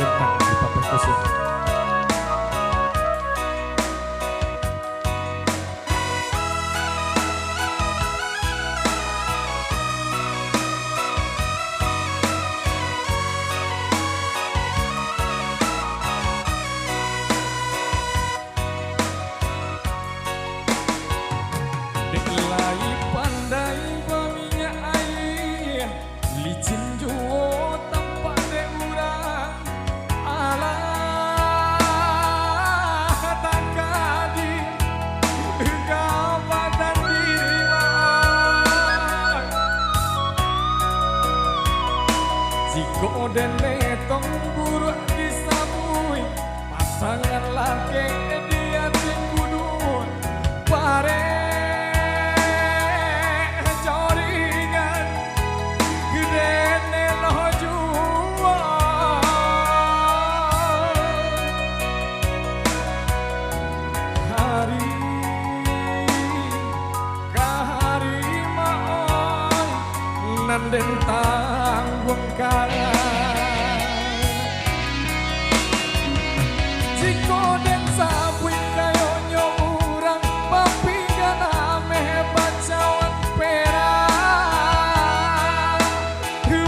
Rintang di Papel Kusum. Dikelai pandai baminya air, licin juo tanpa de urang. Alah tak kadi gawadan diri mah. Jiko dene tong buruk disabui, pasangan laki dia kudu pare. Nanden tanggung kaya jiko den sabui kayo nyurang papinggan ame bacawan perang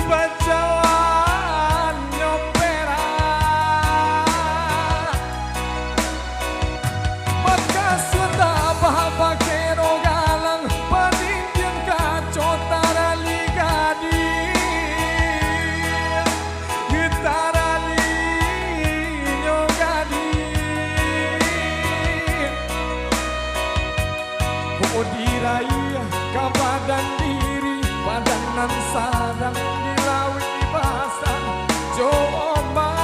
bacawan nyopera maka sudah bahapa kero galang padindian kacotara diraya kabadan diri padanan sadang dilawi basah coba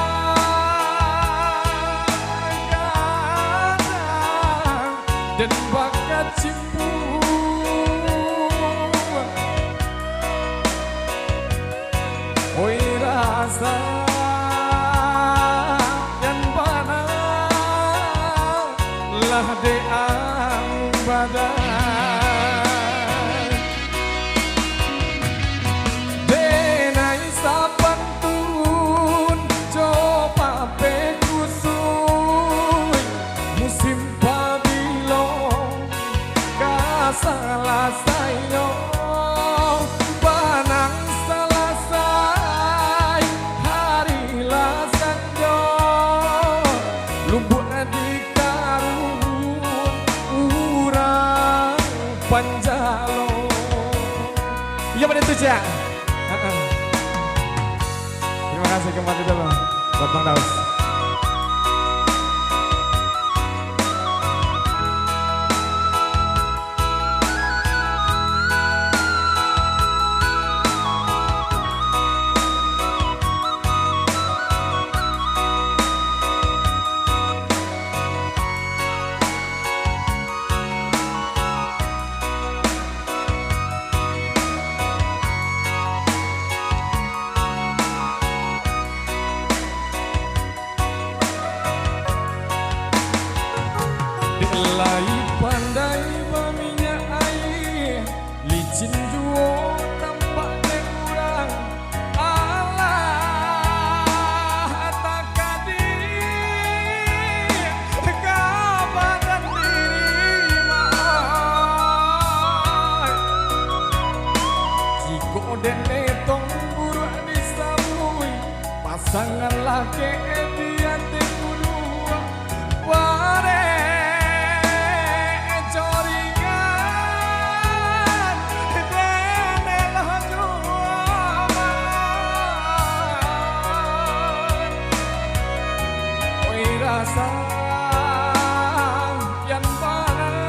gadang dan bakat cimpu oi rasa dan panah lah deang badan salah sayo panang selesai hari lasanjo lumbuk di karun urang panjalo iya pada itu Cak. Terima kasih kembali dulu buat Bang Daus. Lai pandai maminya air, licin juo tampak kurang. Alah tak kadi kabadan diri mah. Jiko dene tong buruk disabui, pasangan laki dia kudu ware. Rasa yang parah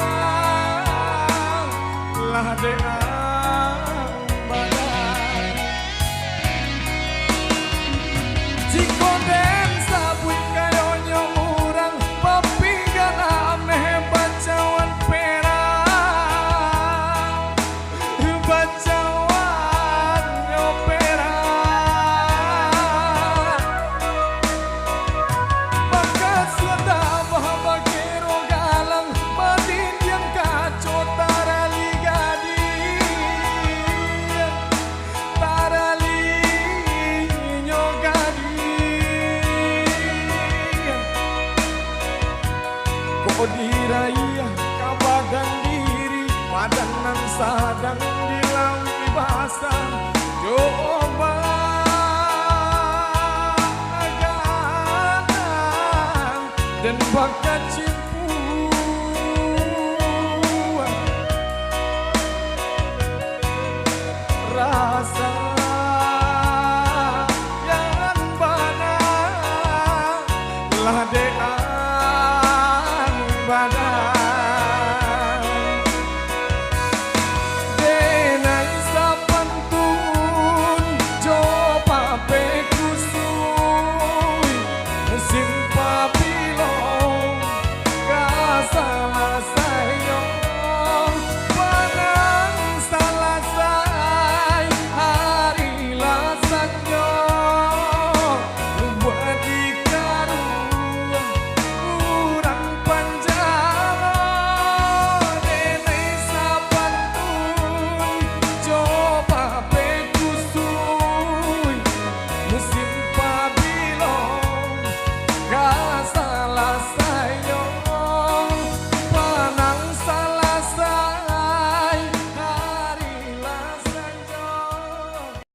lah deang badan jiko den sabui kaya sadang di laut basah coba agar dan bakal